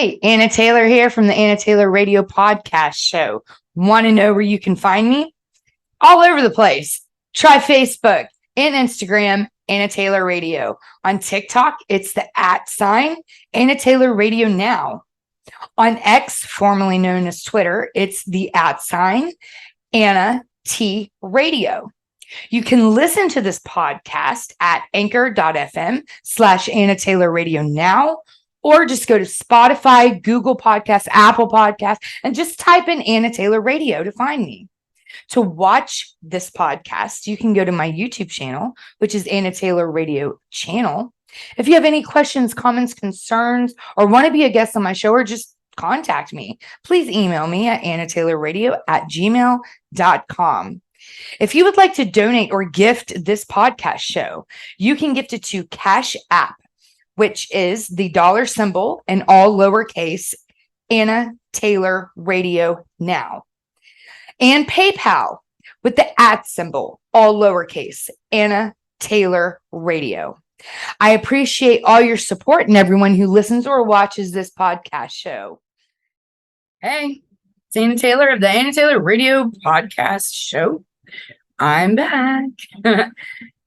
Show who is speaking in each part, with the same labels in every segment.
Speaker 1: Hey, Anna Taylor here from the Anna Taylor Radio Podcast Show. Want to know where you can find me? All over the place. Try Facebook and Instagram, Anna Taylor Radio. On TikTok, it's the @ Anna Taylor Radio Now. On X, formerly known as Twitter, it's the @ Anna T Radio. You can listen to this podcast at anchor.fm/Anna Taylor Radio Now, or just go to Spotify, Google Podcasts, Apple Podcasts, and just type in Anna Taylor Radio to find me. To watch this podcast, you can go to my YouTube channel, which is Anna Taylor Radio Channel. If you have any questions, comments, concerns, or want to be a guest on my show, or just contact me, please email me at annataylorradio@gmail.com. If you would like to donate or gift this podcast show, you can gift it to Cash App, which is the $ in all lowercase, Anna Taylor Radio Now. And PayPal with the @ all lowercase, Anna Taylor Radio. I appreciate all your support and everyone who listens or watches this podcast show. Hey, it's Anna Taylor of the Anna Taylor Radio Podcast Show. I'm back.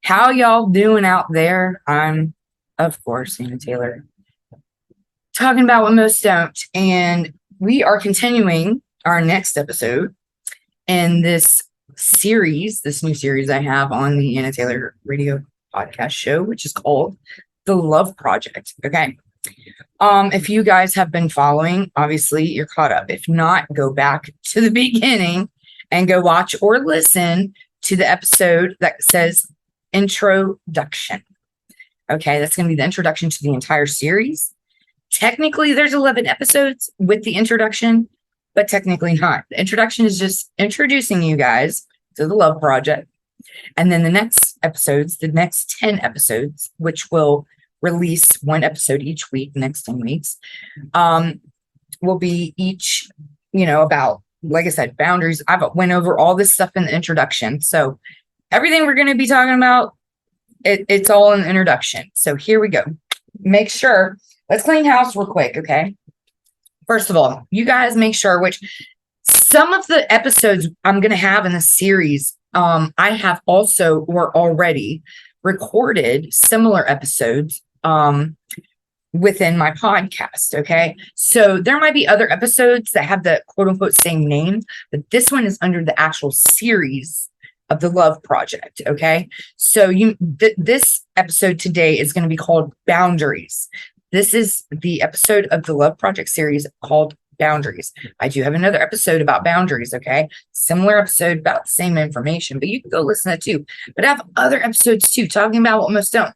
Speaker 1: How y'all doing out there? I'm, of course, Anna Taylor, talking about what most don't. And we are continuing our next episode in this series, this new series I have on the Anna Taylor Radio Podcast Show, which is called The Love Project. Okay. If you guys have been following, obviously you're caught up. If not, go back to the beginning and go watch or listen to the episode that says introduction. Okay, that's going to be the introduction to the entire series. Technically, there's 11 episodes with the introduction, but technically not. The introduction is just introducing you guys to the Love Project. And then the next episodes, the next 10 episodes, which will release one episode each week, next 10 weeks, will be each, about, like I said, boundaries. I've went over all this stuff in the introduction. So everything we're going to be talking about, it's all in the introduction. So here we go. Make sure, let's clean house real quick, okay? First of all, you guys make sure, which some of the episodes I'm going to have in the series, I have also or already recorded similar episodes within my podcast, okay? So there might be other episodes that have the quote unquote same name, but this one is under the actual series of the Love Project, okay? So this episode today is going to be called Bounderies. This is the episode of the Love Project series called Bounderies. I do have another episode about boundaries, okay? Similar episode about the same information, but you can go listen to that too. But I have other episodes too, talking about what most don't.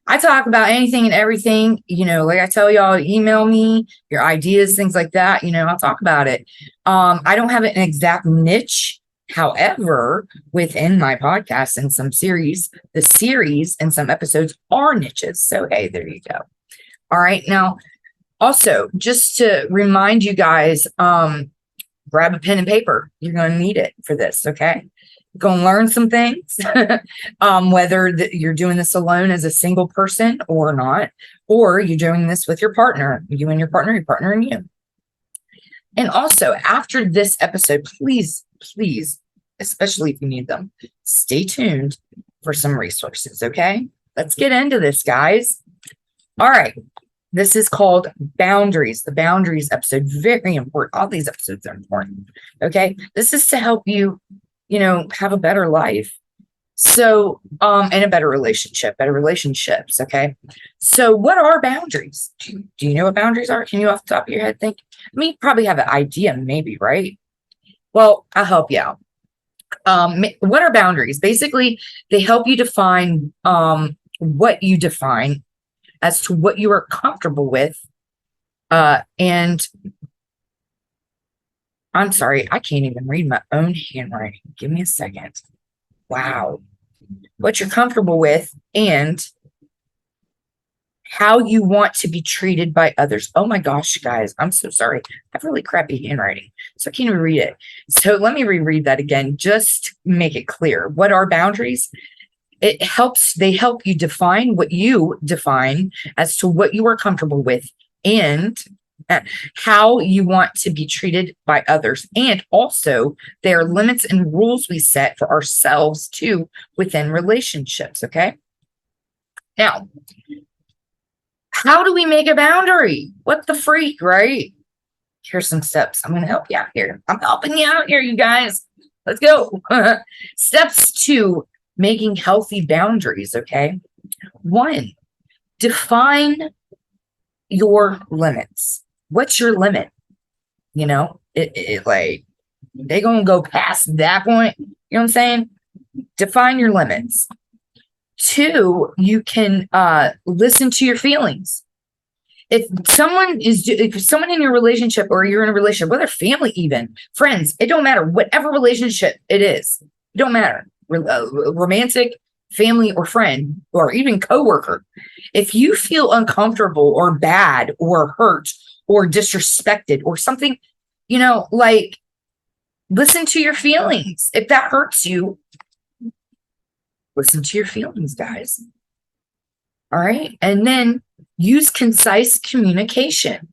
Speaker 1: I talk about anything and everything, like I tell y'all, email me your ideas, things like that. I'll talk about it. I don't have an exact niche. However, within my podcast and some series, the series and some episodes are niches. So, hey, there you go. All right. Now, also, just to remind you guys, grab a pen and paper. You're going to need it for this. Okay. Going to learn some things, whether you're doing this alone as a single person or not, or you're doing this with your partner, you and your partner and you. And also, after this episode, please, especially if you need them, stay tuned for some resources, okay? Let's get into this, guys. All right. This is called Boundaries, the Boundaries episode. Very important. All these episodes are important, okay? This is to help you, have a better life. So, and a better relationships, okay? So what are boundaries? Do you know what boundaries are? Can you off the top of your head think? I mean, you probably have an idea, maybe, right? Well, I'll help you out. What are boundaries? Basically, they help you define what you define as to what you are comfortable with. And I'm sorry, I can't even read my own handwriting. Give me a second. Wow. What you're comfortable with and how you want to be treated by others. Oh my gosh, guys, I'm so sorry. I have really crappy handwriting, so I can't even read it. So let me reread that again, just to make it clear. What are boundaries? They help you define what you define as to what you are comfortable with and how you want to be treated by others. And also, there are limits and rules we set for ourselves too within relationships. Okay. Now, how do we make a boundary? What the freak, right? Here's some steps. I'm going to help you out here. I'm helping you out here, you guys. Let's go. Steps to making healthy boundaries. Okay. 1, define your limits. What's your limit? You know, like they gonna go past that point. You know what I'm saying? Define your limits. 2, you can listen to your feelings. If someone in your relationship, or you're in a relationship, whether family, even friends, it don't matter. Whatever relationship it is, it don't matter. Romantic, family, or friend, or even coworker. If you feel uncomfortable or bad or hurt or disrespected or something, you know, like, listen to your feelings. If that hurts you, listen to your feelings, guys. All right. And then use concise communication.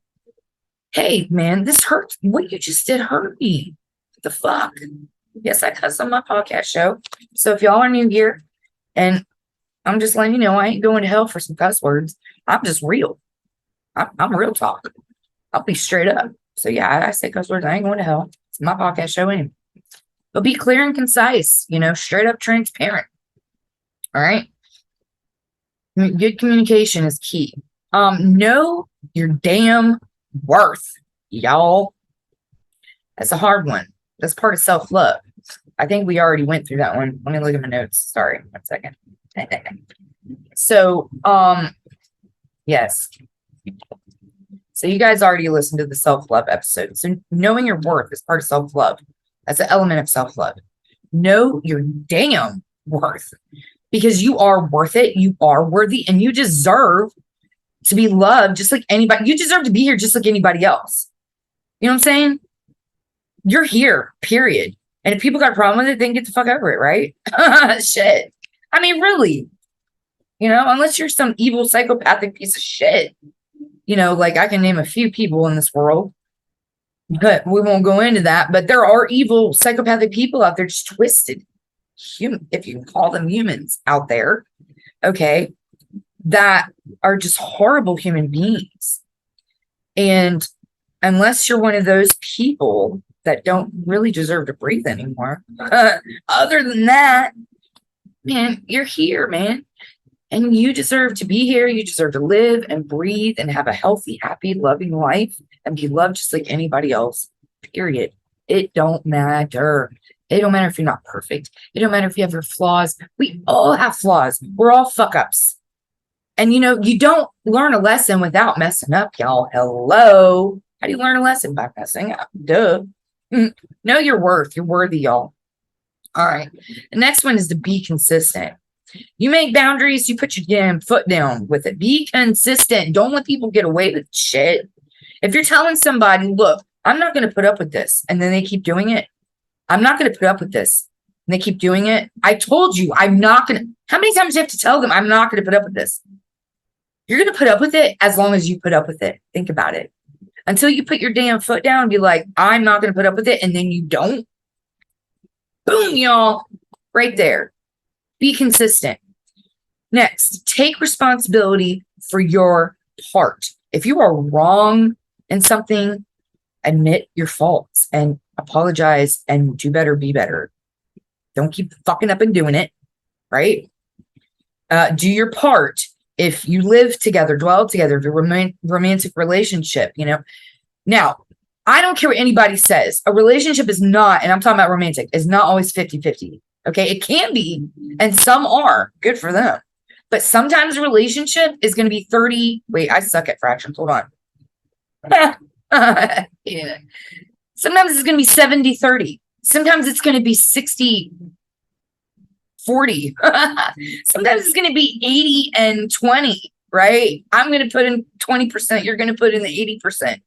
Speaker 1: Hey, man, this hurts. What you just did hurt me. What the fuck? Yes, I cuss on my podcast show. So if y'all are new here, and I'm just letting you know, I ain't going to hell for some cuss words. I'm just real. I'm real talk. I'll be straight up. So yeah, I say cuss words. I ain't going to hell. It's my podcast show anyway. But be clear and concise, you know, straight up transparent. All right. Good communication is key. Know your damn worth, y'all. That's a hard one. That's part of self-love. I think we already went through that one. Let me look at my notes. Sorry, 1 second. So, yes. So you guys already listened to the self-love episode. So knowing your worth is part of self-love. That's an element of self-love. Know your damn worth, because you are worth it. You are worthy, and you deserve to be loved just like anybody. You deserve to be here just like anybody else. You know what I'm saying? You're here, period. And if people got a problem with it, then get the fuck over it, right? Shit. I mean, really. You know, unless you're some evil psychopathic piece of shit. You know, like I can name a few people in this world, but we won't go into that. But there are evil psychopathic people out there, just twisted, if you can call them humans out there, okay, that are just horrible human beings. And unless you're one of those people that don't really deserve to breathe anymore, other than that, man, you're here, man. And you deserve to be here. You deserve to live and breathe and have a healthy, happy, loving life and be loved just like anybody else, period. It don't matter. It don't matter if you're not perfect. It don't matter if you have your flaws. We all have flaws. We're all fuck ups. And you know, you don't learn a lesson without messing up, y'all. Hello. How do you learn a lesson? By messing up? Duh. Know your worth. You're worthy, y'all. All right. The next one is to be consistent. You make boundaries, you put your damn foot down with it. Be consistent. Don't let people get away with shit. If you're telling somebody, look, I'm not going to put up with this, and then they keep doing it, I'm not going to put up with this, and they keep doing it, I told you, I'm not going to. How many times do you have to tell them, I'm not going to put up with this? You're going to put up with it as long as you put up with it. Think about it. Until you put your damn foot down and be like, I'm not going to put up with it, and then you don't. Boom, y'all. Right there. Be consistent. Next, take responsibility for your part. If you are wrong in something, admit your faults and apologize and do better, be better. Don't keep fucking up and doing it, right? Do your part. If you live together, dwell together, if you're romantic relationship, you know. Now, I don't care what anybody says. A relationship is not, and I'm talking about romantic, is not always 50-50. Okay, it can be, and some are. Good for them. But sometimes a relationship is going to be 30. Wait, I suck at fractions. Hold on. Yeah. Sometimes it's going to be 70-30. Sometimes it's going to be 60-40. Sometimes it's going to be 80-20, right? I'm going to put in 20%. You're going to put in the 80%.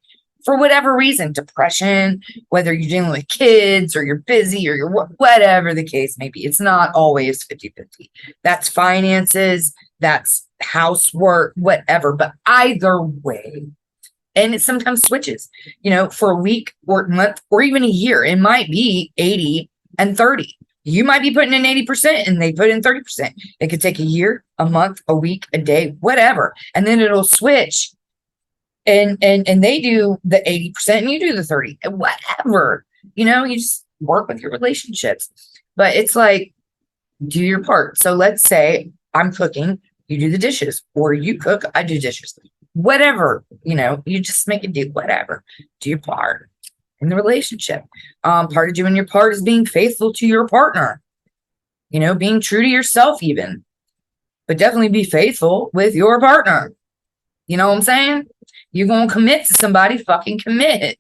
Speaker 1: For whatever reason, depression, whether you're dealing with kids or you're busy or you're whatever the case may be, it's not always 50-50. That's finances, that's housework, whatever. But either way, And it sometimes switches, for a week or a month or even a year. It might be 80 and 30. You might be putting in 80% and they put in 30%. It could take a year, a month, a week, a day, whatever. And then it'll switch. And they do the 80% and you do the 30, whatever. You just work with your relationships. But it's like, do your part. So let's say I'm cooking, you do the dishes, or you cook, I do dishes. Whatever, you just make it do whatever. Do your part in the relationship. Part of doing your part is being faithful to your partner, being true to yourself even, but definitely be faithful with your partner. You know what I'm saying? You're going to commit to somebody, fucking commit,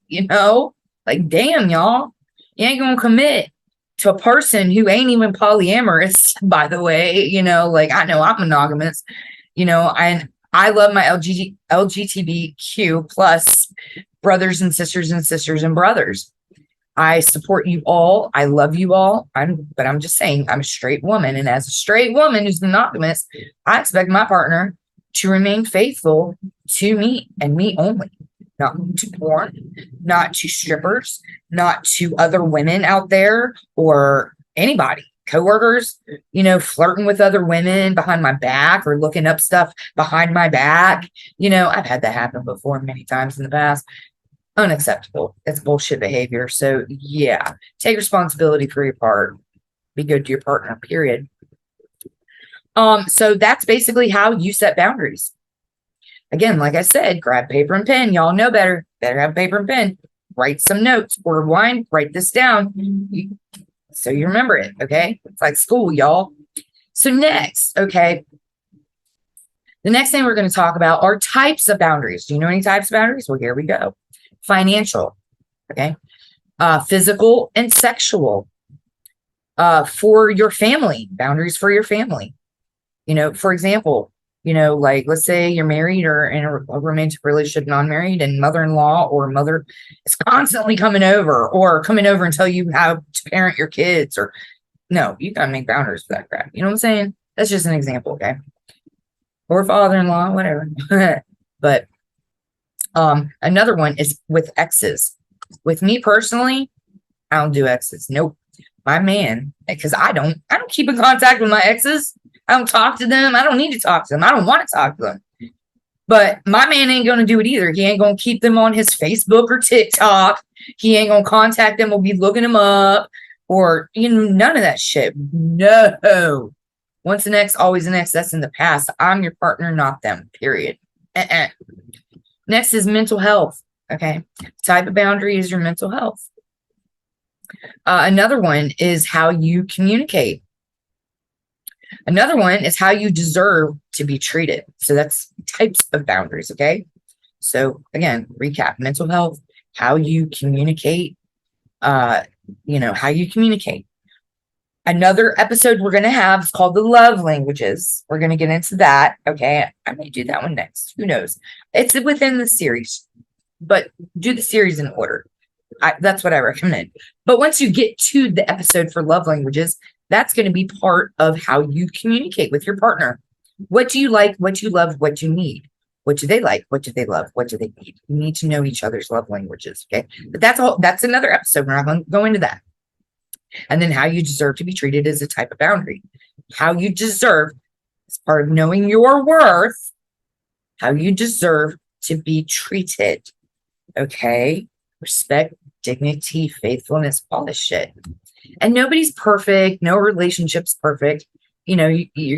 Speaker 1: like, damn, y'all, you ain't going to commit to a person who ain't even polyamorous, by the way, like, I know I'm monogamous, and I love my LGBTQ plus brothers and sisters and brothers. I support you all. I love you all. But I'm just saying, I'm a straight woman. And as a straight woman who's monogamous, I expect my partner to remain faithful to me and me only. Not to porn, not to strippers, not to other women out there or anybody, coworkers, flirting with other women behind my back or looking up stuff behind my back. I've had that happen before many times in the past. Unacceptable. It's bullshit behavior. So yeah, take responsibility for your part. Be good to your partner, period. So that's basically how you set boundaries. Again, like I said, grab paper and pen. Y'all know better. Better have paper and pen. Write some notes. Order wine. Write this down so you remember it. Okay, it's like school, y'all. So next, okay, the next thing we're going to talk about are types of boundaries. Do you know any types of boundaries? Well, here we go. Financial, okay, physical and sexual. For your family, boundaries for your family. For example, like, let's say you're married or in a romantic relationship, non-married, and mother-in-law or mother is constantly coming over and tell you how to parent your kids, or no, you gotta make boundaries for that crap. You know what I'm saying? That's just an example, okay? Or father-in-law, whatever. But another one is with exes. With me personally, I don't do exes. Nope. My man, because I don't keep in contact with my exes. I don't talk to them. I don't need to talk to them. I don't want to talk to them. But my man ain't going to do it either. He ain't going to keep them on his Facebook or TikTok. He ain't going to contact them. We'll be looking them up or, none of that shit. No. Once an ex, always an ex. That's in the past. I'm your partner, not them, period. Next is mental health. Okay. Type of boundary is your mental health. Another one is how you communicate. Another one is how you deserve to be treated. So that's types of boundaries, okay? So again, recap: mental health, how you communicate, how you communicate. Another episode we're going to have is called the love languages. We're going to get into that, okay? I may do that one next. Who knows? It's within the series, but do the series in order. That's what I recommend. But once you get to the episode for love languages, that's going to be part of how you communicate with your partner. What do you like? What you love? What you need? What do they like? What do they love? What do they need? You need to know each other's love languages. Okay. But that's all. That's another episode. We're not going to go into that. And then how you deserve to be treated is a type of boundary. How you deserve is part of knowing your worth. How you deserve to be treated. Okay. Respect, dignity, faithfulness, all this shit. And nobody's perfect. No relationship's perfect. You're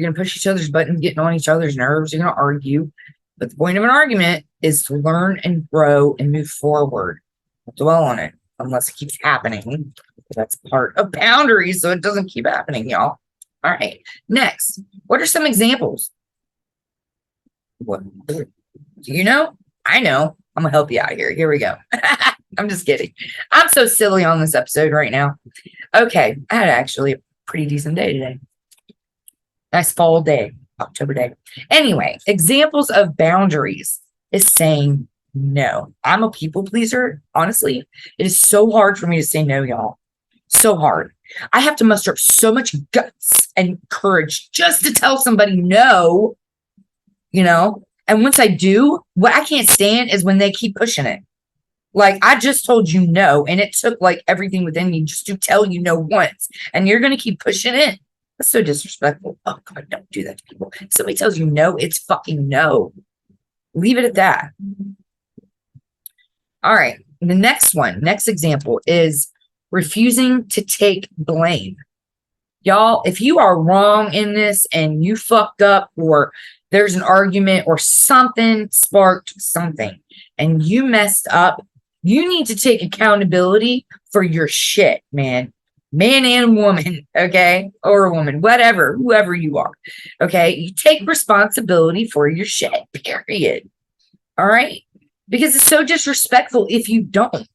Speaker 1: going to push each other's buttons, getting on each other's nerves. You're going to argue. But the point of an argument is to learn and grow and move forward. Don't dwell on it unless it keeps happening. That's part of boundaries, so it doesn't keep happening, y'all. All right. Next, what are some examples? What do you know? I know. I'm going to help you out here. Here we go. I'm just kidding. I'm so silly on this episode right now. Okay. I had actually a pretty decent day today. Nice fall day, October day. Anyway, examples of boundaries is saying no. I'm a people pleaser. Honestly, it is so hard for me to say no, y'all. So hard. I have to muster up so much guts and courage just to tell somebody no, And once I do, what I can't stand is when they keep pushing it. Like, I just told you no, and it took like everything within me just to tell you no once, and you're going to keep pushing it. That's so disrespectful. Oh, God, don't do that to people. If somebody tells you no, it's fucking no. Leave it at that. All right. The next example is refusing to take blame. Y'all, if you are wrong in this and you fucked up, or there's an argument or something sparked something and you messed up, you need to take accountability for your shit, man. Man and woman, okay? Or a woman, whatever, whoever you are, okay? You take responsibility for your shit, period. All right? Because it's so disrespectful if you don't.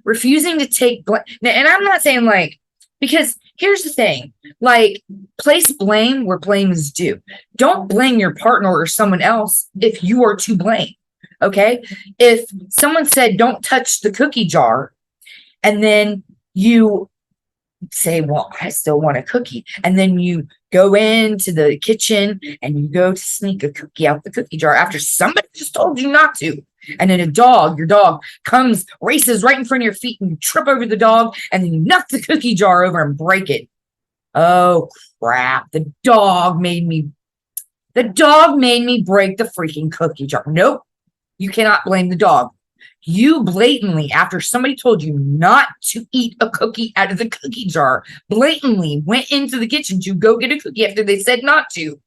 Speaker 1: Refusing to take blame. And I'm not saying like, because here's the thing, like, place blame where blame is due. Don't blame your partner or someone else if you are to blame. Okay. If someone said, don't touch the cookie jar, and then you say, well, I still want a cookie. And then you go into the kitchen and you go to sneak a cookie out the cookie jar after somebody just told you not to. And then your dog comes, races right in front of your feet, and you trip over the dog, and then you knock the cookie jar over and break it. Oh, crap. The dog made me break the freaking cookie jar. Nope. You cannot blame the dog. You blatantly, after somebody told you not to eat a cookie out of the cookie jar, blatantly went into the kitchen to go get a cookie after they said not to.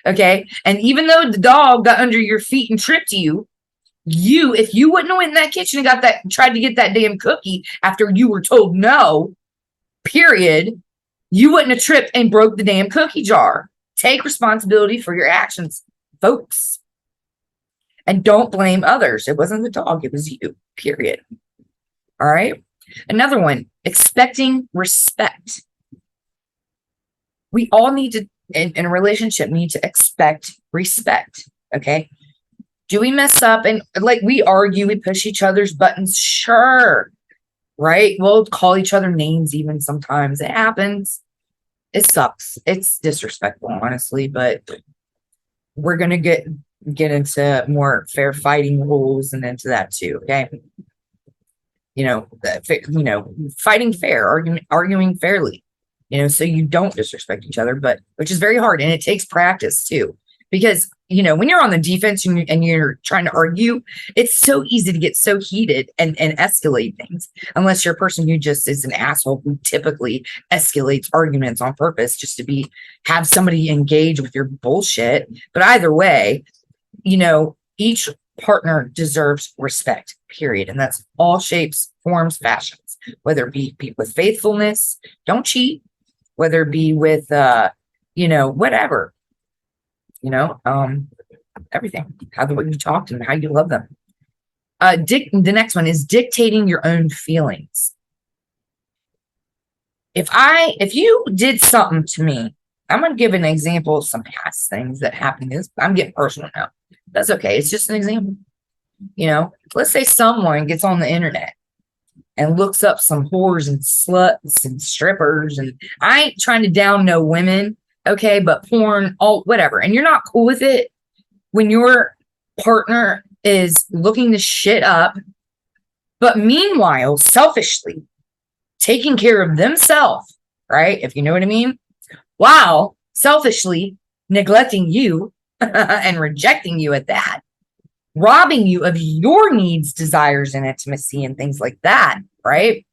Speaker 1: Okay. And even though the dog got under your feet and tripped you, if you wouldn't have went in that kitchen and tried to get that damn cookie after you were told no, period, you wouldn't have tripped and broke the damn cookie jar. Take responsibility for your actions, folks. And don't blame others. It wasn't the dog, it was you, period. All right. Another one, expecting respect. We all need to, in a relationship, need to expect respect. Okay. Do we mess up and like we argue, we push each other's buttons? Sure. Right. We'll call each other names even sometimes. It happens. It sucks. It's disrespectful, honestly, but we're going to get into more fair fighting rules and into that too. Okay. Fighting fair, arguing fairly, so you don't disrespect each other, but which is very hard. And it takes practice too, because, when you're on the defense and you're trying to argue, it's so easy to get so heated and escalate things, unless you're a person who just is an asshole who typically escalates arguments on purpose just to have somebody engage with your bullshit. But either way, each partner deserves respect, period. And that's all shapes, forms, fashions, whether it be with faithfulness, don't cheat, whether it be with, whatever, everything, how the way you talk to them, how you love them. The next one is dictating your own feelings. If you did something to me, I'm going to give an example of some past things that happened. I'm getting personal now. That's okay. It's just an example. Let's say someone gets on the internet and looks up some whores and sluts and strippers. And I ain't trying to down no women, okay, but porn, all whatever. And you're not cool with it when your partner is looking this shit up, but meanwhile, selfishly taking care of themselves, right? If you know what I mean, while selfishly neglecting you and rejecting you at that, robbing you of your needs, desires, and intimacy and things like that, right?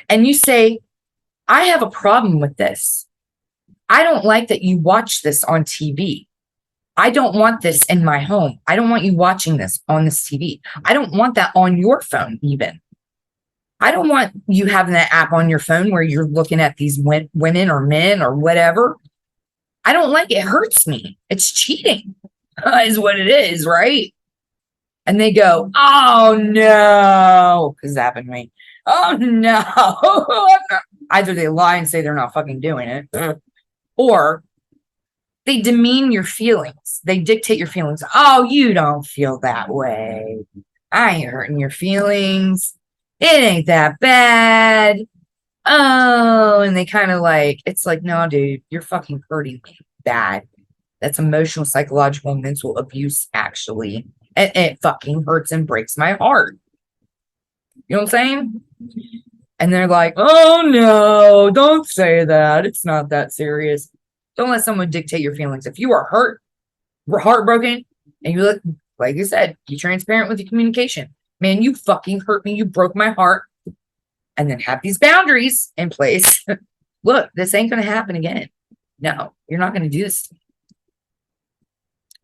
Speaker 1: And you say, I have a problem with this. I don't like that you watch this on TV. I don't want this in my home. I don't want you watching this on this TV. I don't want that on your phone even. I don't want you having that app on your phone where you're looking at these women or men or whatever. I don't like it. It hurts me. It's cheating is what it is, right? And they go, oh no, because that happened to me. Oh no. Either they lie and say they're not fucking doing it, or they demean your feelings. They dictate your feelings. Oh, you don't feel that way. I ain't hurting your feelings. It ain't that bad. Oh, and they kind of it's like, no, dude, you're fucking hurting me bad. That's emotional, psychological, mental abuse, actually. And it fucking hurts and breaks my heart. You know what I'm saying? And they're like, oh no, don't say that. It's not that serious. Don't let someone dictate your feelings. If you are hurt, heartbroken, and you look, like you said, be transparent with your communication. Man, you fucking hurt me. You broke my heart. And then have these boundaries in place. Look, this ain't going to happen again. No, you're not going to do this.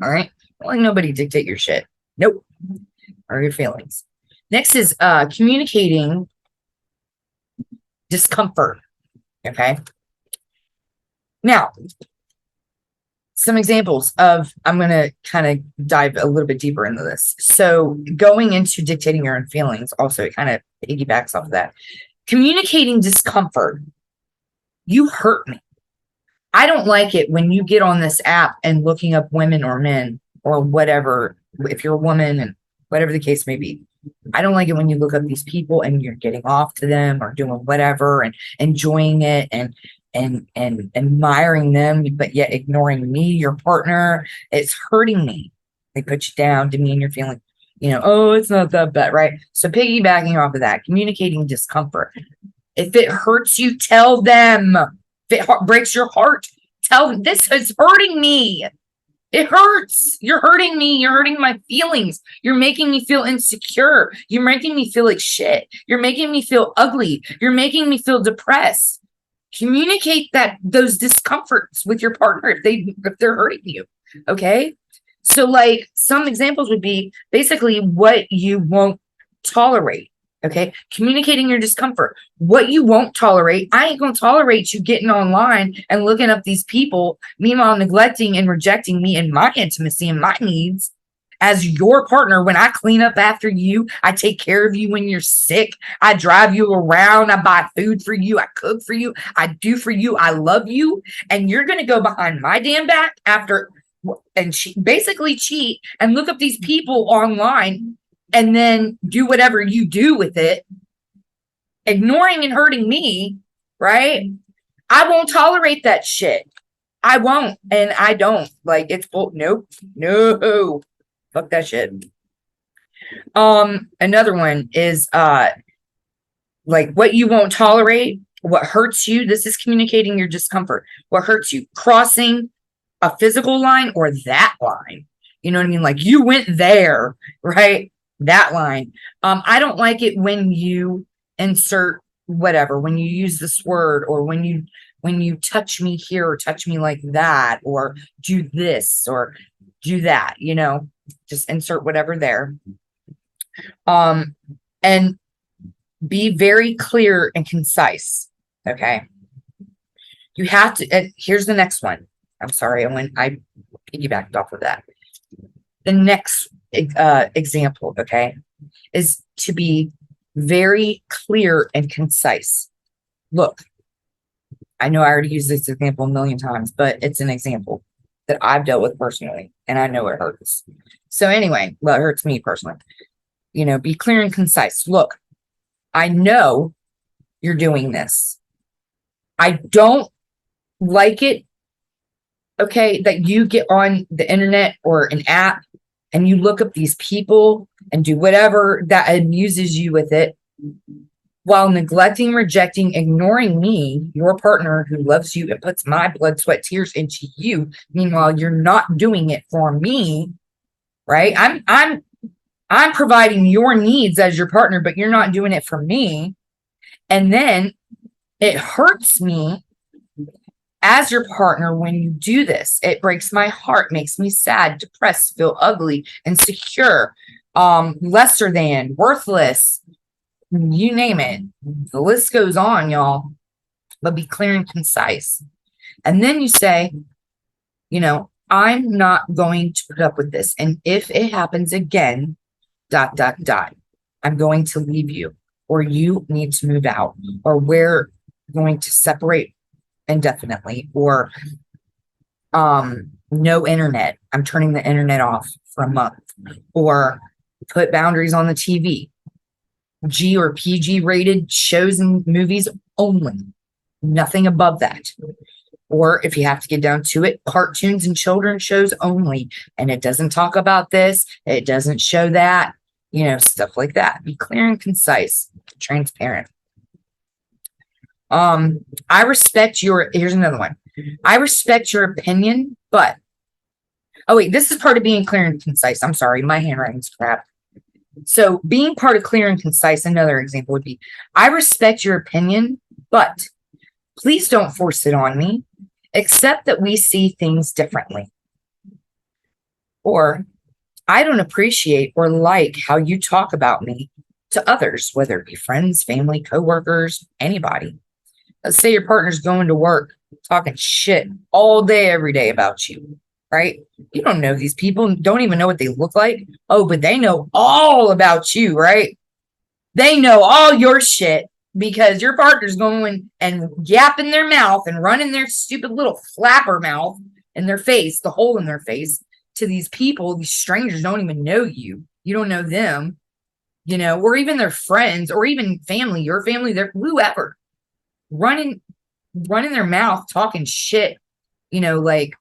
Speaker 1: All right. Don't let nobody dictate your shit. Nope. Or your feelings. Next is communicating discomfort. Okay. Now, some examples of, I'm going to kind of dive a little bit deeper into this. So going into dictating your own feelings, also, it kind of piggybacks off of that. Communicating discomfort. You hurt me. I don't like it when you get on this app and looking up women or men or whatever, if you're a woman and whatever the case may be. I don't like it when you look up these people and you're getting off to them or doing whatever and enjoying it and admiring them, but yet ignoring me, your partner. It's hurting me. They put you down, demean your feeling, oh, it's not that bad, right? So piggybacking off of that, communicating discomfort. If it hurts you, tell them. If it breaks your heart, tell them, this is hurting me. It hurts. You're hurting me. You're hurting my feelings. You're making me feel insecure. You're making me feel like shit. You're making me feel ugly. You're making me feel depressed. Communicate those discomforts with your partner if they're hurting you. Okay. So like some examples would be basically what you won't tolerate. Okay. Communicating your discomfort, what you won't tolerate. I ain't going to tolerate you getting online and looking up these people, meanwhile neglecting and rejecting me and my intimacy and my needs as your partner. When I clean up after you, I take care of you when you're sick. I drive you around. I buy food for you. I cook for you. I do for you. I love you. And you're going to go behind my damn back after and basically cheat and look up these people online and then do whatever you do with it, ignoring and hurting me, right? I won't tolerate that shit. I won't. And I don't. Like, it's full. Nope. No. Fuck that shit. Another one is like what you won't tolerate, what hurts you. This is communicating your discomfort. What hurts you? Crossing a physical line or that line. You know what I mean? Like you went there, right? That line. I don't like it when you insert whatever, when you use this word, or when you touch me here or touch me like that, or do this or do that, just insert whatever there. And be very clear and concise. Okay. You have to, and here's the next one. I'm sorry. I piggybacked off of that. The next example, okay, is to be very clear and concise. Look, I know I already used this example a million times, but it's an example that I've dealt with personally, and I know it hurts. So anyway, well, it hurts me personally. Be clear and concise. Look, I know you're doing this. I don't like it, okay, that you get on the internet or an app and you look up these people and do whatever that amuses you with it while neglecting, rejecting, ignoring me, your partner who loves you and puts my blood, sweat, tears into you. Meanwhile, you're not doing it for me, right? I'm providing your needs as your partner, but you're not doing it for me. And then it hurts me as your partner when you do this. It breaks my heart, makes me sad, depressed, feel ugly, insecure, lesser than, worthless, you name it. The list goes on, y'all. But be clear and concise. And then you say, I'm not going to put up with this. And if it happens again, ... I'm going to leave you, or you need to move out, or we're going to separate indefinitely, or no internet. I'm turning the internet off for a month, or put boundaries on the TV. G or PG rated shows and movies only. Nothing above that. Or if you have to get down to it, cartoons and children's shows only. And it doesn't talk about this. It doesn't show that, stuff like that. Be clear and concise, transparent. I respect here's another one. I respect your opinion, but, oh wait, this is part of being clear and concise. I'm sorry, my handwriting's crap. So being part of clear and concise, another example would be, I respect your opinion, but please don't force it on me. Accept that we see things differently. Or, I don't appreciate or like how you talk about me to others, whether it be friends, family, coworkers, anybody. Let's say your partner's going to work talking shit all day, every day about you, right? You don't know these people, don't even know what they look like. Oh, but they know all about you, right? They know all your shit. Because your partner's going and yapping their mouth and running their stupid little flapper mouth in their face, the hole in their face, to these people. These strangers don't even know you. You don't know them, or even their friends or even family, your family, their whoever, running their mouth, talking shit, like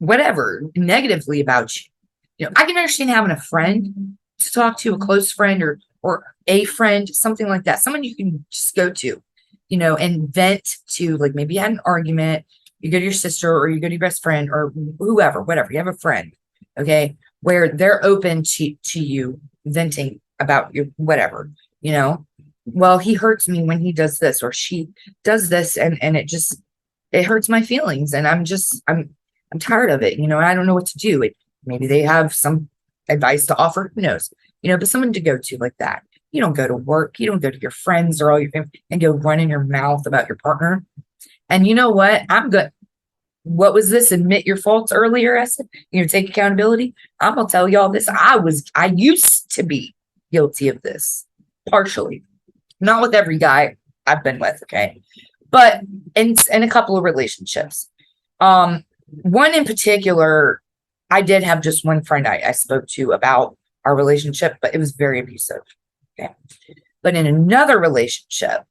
Speaker 1: whatever, negatively about you. I can understand having a friend to talk to, a close friend or a friend, something like that. Someone you can just go to, and vent to, like maybe you had an argument, you go to your sister or you go to your best friend or whoever, whatever. You have a friend, okay, where they're open to you venting about your whatever, well, he hurts me when he does this or she does this and it hurts my feelings and I'm tired of it, I don't know what to do. Maybe they have some advice to offer, who knows, but someone to go to like that. You don't go to work, you don't go to your friends or all your family and go run in your mouth about your partner. And you know what? I'm good. What was this? Admit your faults earlier, I said. Take accountability. I'm gonna tell y'all this. I used to be guilty of this, partially. Not with every guy I've been with, okay? But in a couple of relationships. One in particular, I did have just one friend I spoke to about our relationship, but it was very abusive. Okay. But in another relationship,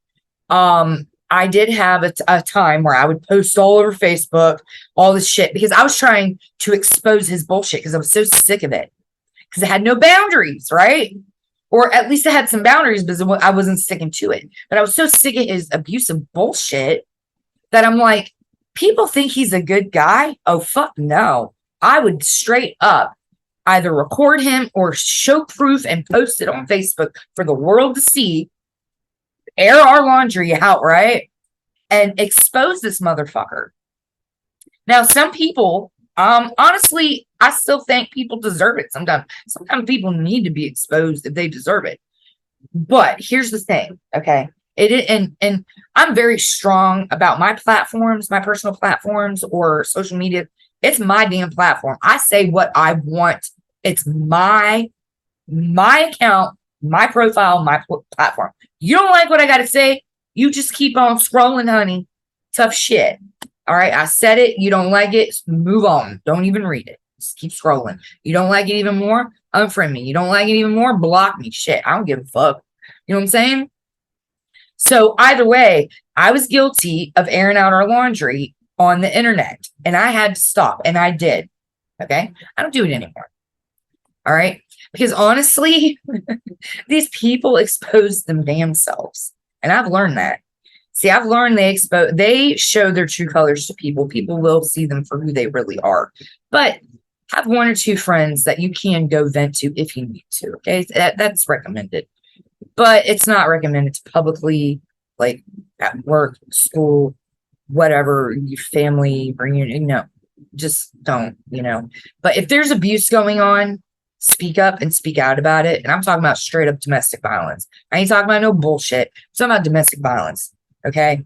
Speaker 1: I did have a time where I would post all over Facebook, all this shit, because I was trying to expose his bullshit because I was so sick of it. Because it had no boundaries, right? Or at least it had some boundaries because I wasn't sticking to it. But I was so sick of his abusive bullshit that I'm like, people think he's a good guy? Oh, fuck no. I would straight up either record him or show proof and post it on Facebook for the world to see, air our laundry out, right? And expose this motherfucker. Now, some people, honestly, I still think people deserve it sometimes. Sometimes people need to be exposed if they deserve it. But here's the thing, okay? And I'm very strong about my platforms, my personal platforms or social media. It's my damn platform. I say what I want. It's my account, my profile, my platform. You don't like what I got to say? You just keep on scrolling, honey. Tough shit. All right. I said it. You don't like it. Move on. Don't even read it. Just keep scrolling. You don't like it even more? Unfriend me. You don't like it even more? Block me. Shit. I don't give a fuck. You know what I'm saying? So either way, I was guilty of airing out our laundry on the internet and I had to stop and I did. Okay. I don't do it anymore. All right. Because honestly, these people expose them damn selves. And I've learned that. See, I've learned they show their true colors to people. People will see them for who they really are. But have one or two friends that you can go vent to if you need to. Okay. That's recommended. But it's not recommended to publicly, like at work, school, whatever, your family, just don't, But if there's abuse going on, speak up and speak out about it. And I'm talking about straight up domestic violence. I ain't talking about no bullshit. I'm talking about domestic violence. Okay.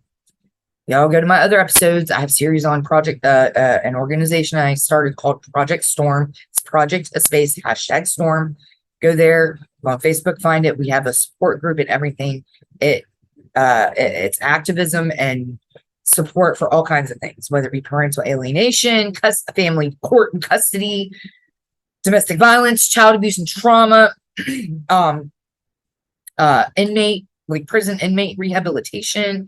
Speaker 1: Y'all go to my other episodes. I have series on an organization I started called Project Storm. It's Project a Space #Storm. Go there on Facebook, find it. We have a support group and everything. It's activism and support for all kinds of things, whether it be parental alienation, family court and custody, domestic violence, child abuse and trauma, inmate, like prison inmate rehabilitation,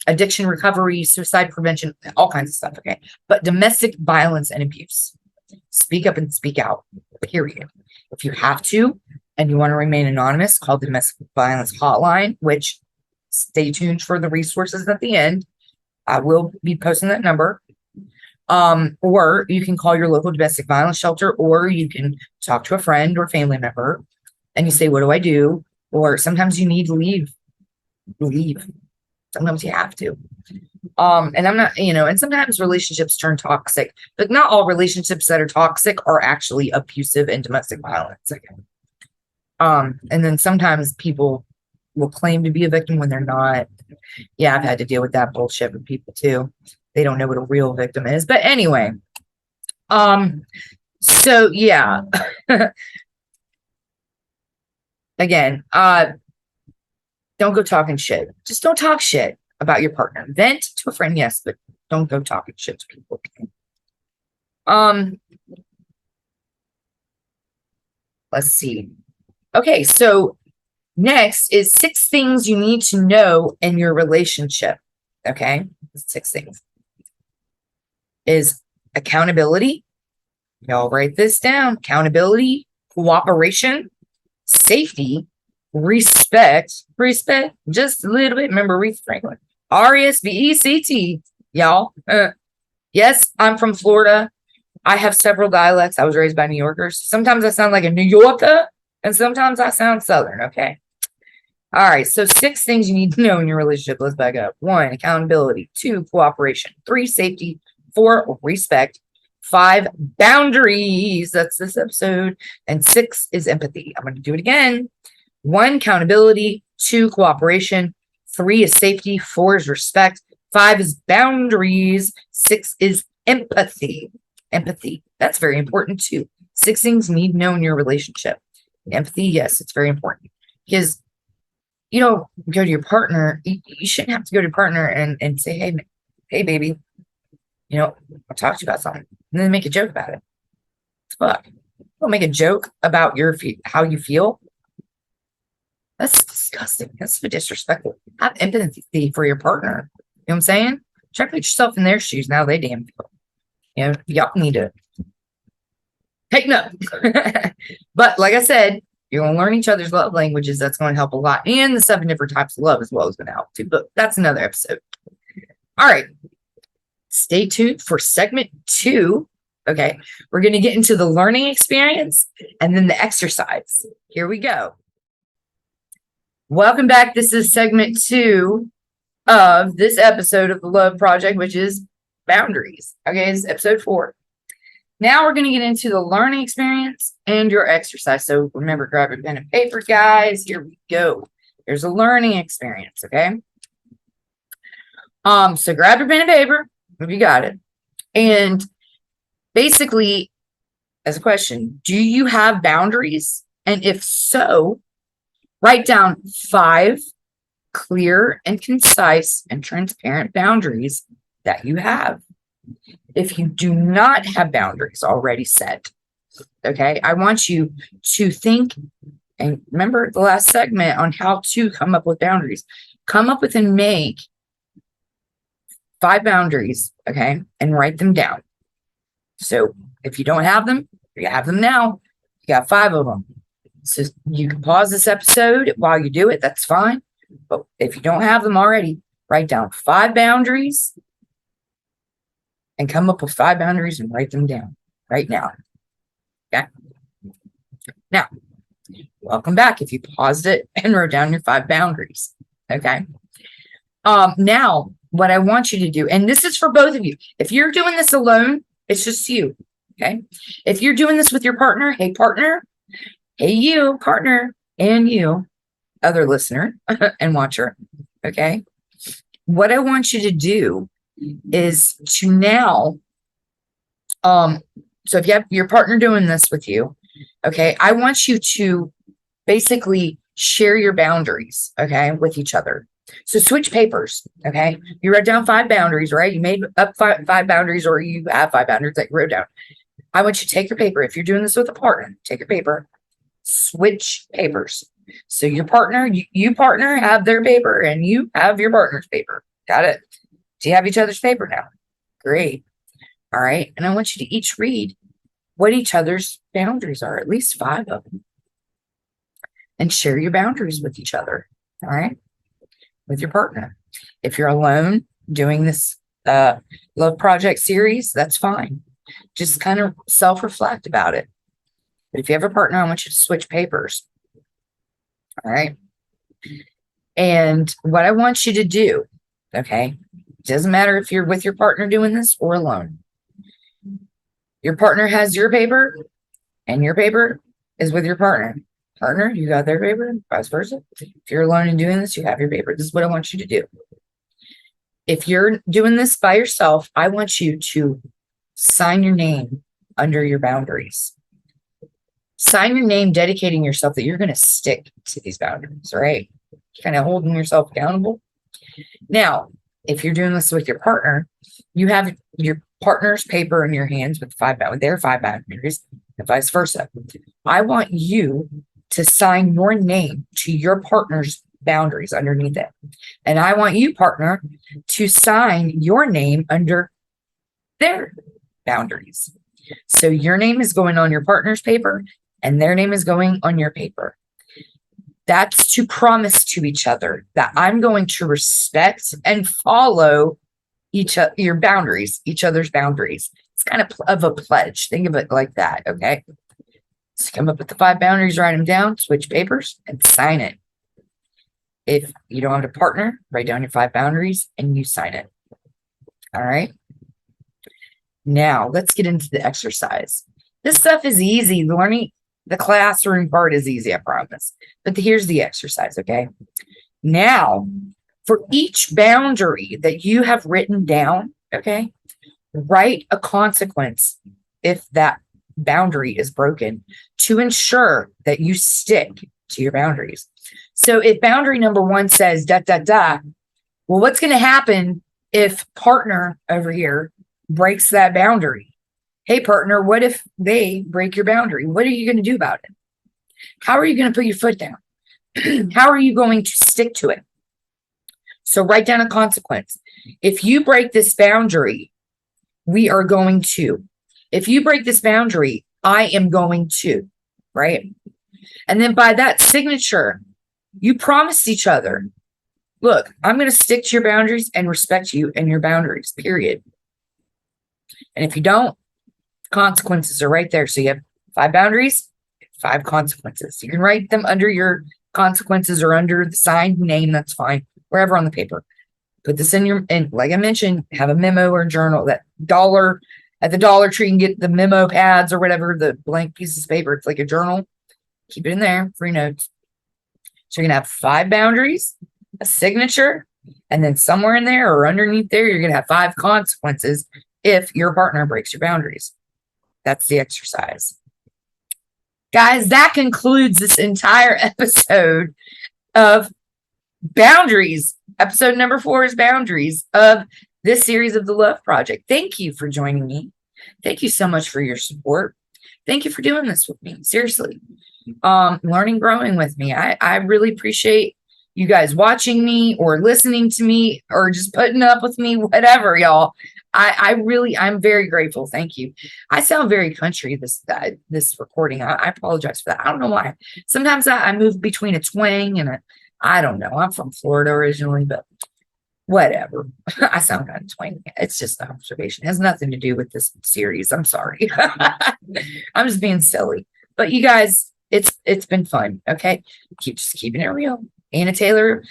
Speaker 1: addiction recovery, suicide prevention, all kinds of stuff. Okay. But domestic violence and abuse, speak up and speak out, period. If you have to and you want to remain anonymous, call the domestic violence hotline, which stay tuned for the resources at the end. I will be posting that number. Or you can call your local domestic violence shelter, or you can talk to a friend or family member and you say, what do I do? Or sometimes you need to leave. Sometimes you have to. And I'm not, and sometimes relationships turn toxic, but not all relationships that are toxic are actually abusive and domestic violence. And then sometimes people will claim to be a victim when they're not. Yeah, I've had to deal with that bullshit with people too. They don't know what a real victim is. But anyway, so yeah. Again, don't go talking shit. Just don't talk shit about your partner. Vent to a friend, yes, but don't go talking shit to people. Okay? Let's see. Okay, so next is 6 things you need to know in your relationship. Okay, 6 things is accountability. Y'all write this down. Accountability, cooperation, safety, respect, just a little bit. Remember Aretha Franklin, RESPECT, y'all. Yes, I'm from Florida. I have several dialects. I was raised by New Yorkers. Sometimes I sound like a New Yorker, and sometimes I sound Southern. Okay. All right. So 6 things you need to know in your relationship. Let's back up. 1, accountability. 2, cooperation. 3, safety. 4, respect. 5, boundaries. That's this episode. And 6 is empathy. I'm going to do it again. 1, accountability. 2, cooperation. 3 is safety. 4 is respect. 5 is boundaries. 6 is empathy. Empathy. That's very important too. 6 things you need to know in your relationship. Empathy, yes, it's very important. Because you don't go to your partner. You shouldn't have to go to your partner and say, hey, baby, I'll talk to you about something. And then make a joke about it. Fuck. Don't make a joke about how you feel. That's disgusting. That's so disrespectful. Have empathy for your partner. You know what I'm saying? Try to put yourself in their shoes. Now they damn feel. Y'all need to take note. But like I said, you're going to learn each other's love languages. That's going to help a lot. And the 7 different types of love as well is going to help too. But that's another episode. All right. Stay tuned for segment 2. Okay. We're going to get into the learning experience and then the exercise. Here we go. Welcome back. This is segment 2 of this episode of the Love Project, which is Boundaries. Okay. It's episode 4. Now we're going to get into the learning experience and your exercise. So remember, grab your pen and paper, guys. Here we go. There's a learning experience. Okay. So grab your pen and paper if you got it. And basically, as a question, do you have boundaries? And if so, write down 5 clear and concise and transparent boundaries that you have. If you do not have boundaries already set, okay, I want you to think and remember the last segment on how to come up with boundaries. Come up with and make 5 boundaries, okay, and write them down. So if you don't have them, you have them now. You got 5 of them. So you can pause this episode while you do it. That's fine. But if you don't have them already, write down 5 boundaries and come up with 5 boundaries and write them down right now. Okay. Now, welcome back. If you paused it and wrote down your 5 boundaries. Okay. Now, what I want you to do, and this is for both of you. If you're doing this alone, it's just you. Okay. If you're doing this with your partner, hey, partner. Hey, you, partner, and you, other listener and watcher. Okay. What I want you to do is to now, so if you have your partner doing this with you, okay, I want you to basically share your boundaries, okay, with each other. So switch papers, okay? You wrote down 5 boundaries, right? You made up 5 boundaries, or you have 5 boundaries that you wrote down. I want you to take your paper. If you're doing this with a partner, take your paper, switch papers, So your partner, you partner have their paper and you have your partner's paper. Got it? Do you have each other's paper now? Great. All right. And I want you to each read what each other's boundaries are, at least 5 of them, and share your boundaries with each other. All right. With your partner. If you're alone doing this love project series, that's fine. Just kind of self-reflect about it. But if you have a partner, I want you to switch papers. All right. And what I want you to do, okay, doesn't matter if you're with your partner doing this or alone. Your partner has your paper and your paper is with your partner. Partner, you got their paper, vice versa. If you're alone and doing this, you have your paper. This is what I want you to do. If you're doing this by yourself, I want you to sign your name under your boundaries. Sign your name dedicating yourself that you're going to stick to these boundaries, right? Kind of holding yourself accountable. Now, if you're doing this with your partner, you have your partner's paper in your hands with their 5 boundaries, and vice versa. I want you to sign your name to your partner's boundaries underneath it. And I want you, partner, to sign your name under their boundaries. So your name is going on your partner's paper and their name is going on your paper. That's to promise to each other that I'm going to respect and follow your boundaries, each other's boundaries. It's kind of a pledge. Think of it like that, okay? So come up with the 5 boundaries, write them down, switch papers, and sign it. If you don't have a partner, write down your 5 boundaries and you sign it. All right? Now, let's get into the exercise. This stuff is easy. The classroom part is easy, I promise. But here's the exercise, okay? Now, for each boundary that you have written down, okay, write a consequence if that boundary is broken to ensure that you stick to your boundaries. So if boundary number 1 says da, da, da, well, what's going to happen if partner over here breaks that boundary? Hey, partner, what if they break your boundary? What are you going to do about it? How are you going to put your foot down? How are you going to stick to it? So write down a consequence. If you break this boundary, we are going to. If you break this boundary, I am going to, right? And then by that signature, you promised each other, look, I'm going to stick to your boundaries and respect you and your boundaries, period. And if you don't, consequences are right there. So you have 5 boundaries, 5 consequences. You can write them under your consequences or under the signed name. That's fine. Wherever on the paper. Put this in and like I mentioned, have a memo or a journal. That dollar at the Dollar Tree and get the memo pads or whatever, the blank pieces of paper. It's like a journal. Keep it in there, free notes. So you're going to have 5 boundaries, a signature, and then somewhere in there or underneath there, you're going to have 5 consequences if your partner breaks your boundaries. That's the exercise. Guys, that concludes this entire episode of Boundaries. Episode number 4 is Boundaries of this series of the Love Project. Thank you for joining me. Thank you so much for your support. Thank you for doing this with me. Seriously. Learning, growing with me. I really appreciate you guys watching me or listening to me or just putting up with me, whatever, y'all. I'm very grateful. Thank you. I sound very country this recording. I apologize for that. I don't know why. Sometimes I move between a twang and I don't know. I'm from Florida originally, but whatever. I sound kind of twang. It's just an observation. It has nothing to do with this series. I'm sorry. I'm just being silly. But you guys, it's been fun. Okay. Just keeping it real. Anna Taylor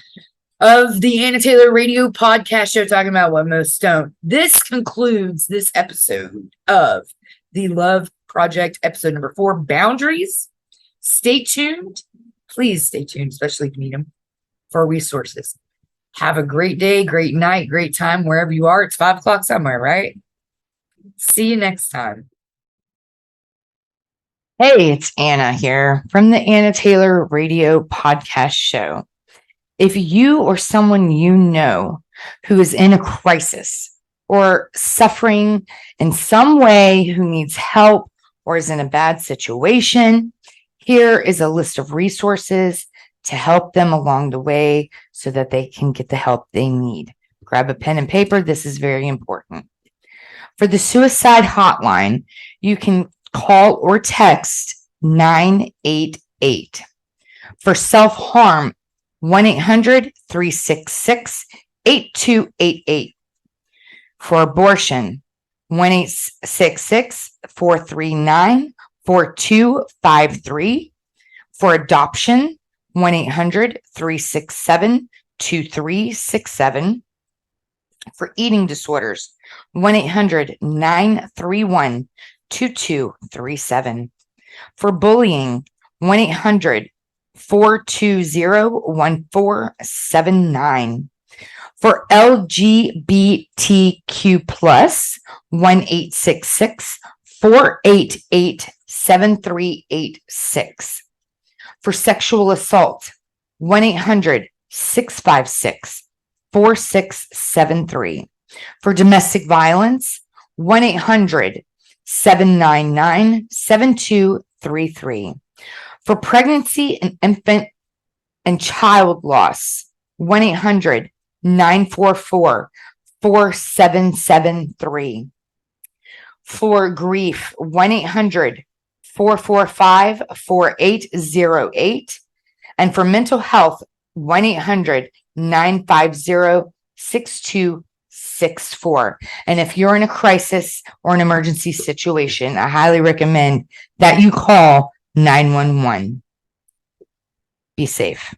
Speaker 1: of the Anna Taylor Radio Podcast Show, talking about what most don't. This concludes this episode of the Love Project, episode number 4, Boundaries. Stay tuned. Please stay tuned, especially if you need them, for resources. Have a great day, great night, great time, wherever you are. It's 5 o'clock somewhere, right? See you next time. Hey, it's Anna here from the Anna Taylor Radio Podcast Show. If you or someone you know who is in a crisis or suffering in some way, who needs help or is in a bad situation, here is a list of resources to help them along the way so that they can get the help they need. Grab a pen and paper. This is very important. For the suicide hotline, you can call or text 988. For self-harm, 1-800-366-8288. For abortion, 1-866-439-4253. For adoption, 1-800-367-2367. For eating disorders, 1-800-931-2237. For bullying, 1-800-420-1479. For LGBTQ plus, 1-866-488-7386. For sexual assault, 1-800-656-4673. For domestic violence, 1-800-799-7233. For pregnancy and infant and child loss, 1-800-944-4773. For grief, 1-800-445-4808. And for mental health, 1-800-950-6264. And if you're in a crisis or an emergency situation, I highly recommend that you call 911. Be safe.